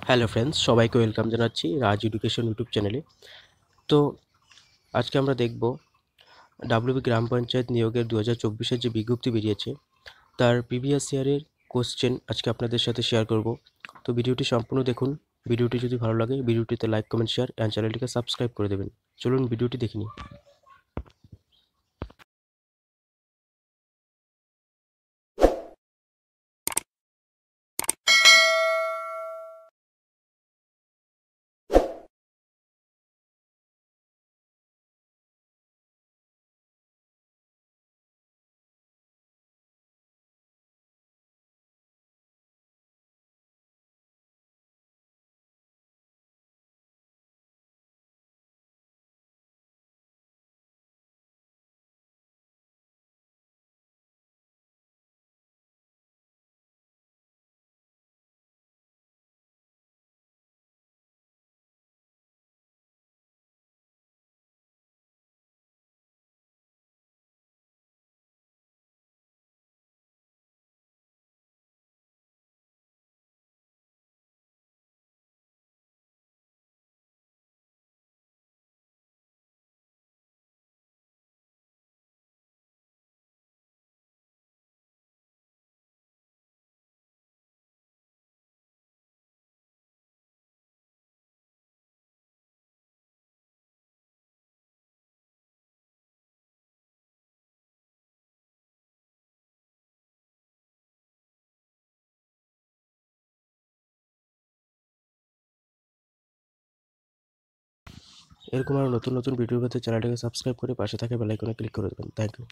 Hello friends, সবাইকে welcome জানাচ্ছি রাজ education YouTube চ্যানেলে। তো আজকে আমরা দেখব ডাব্লিউবি গ্রাম পঞ্চায়েত নিয়োগের 2024-এর যে বিজ্ঞপ্তি বেরিয়েছে তার প্রিভিয়াস ইয়ারের কোশ্চেন আজকে আপনাদের সাথে শেয়ার করব। তো ভিডিওটি সম্পূর্ণ দেখুন। ভিডিওটি যদি ভালো লাগে ভিডিওটিতে লাইক, কমেন্ট, শেয়ার অ্যান্ড চ্যানেলটিকে সাবস্ক্রাইব করে দেবেন। চলুন ভিডিওটি দেখে নিই। এরকম আরও নতুন নতুন ভিডিও পেতে চ্যানেলটিকে সাবস্ক্রাইব করে পাশে থাকা বেল আইকনে ক্লিক করে দেবেন। Thank you.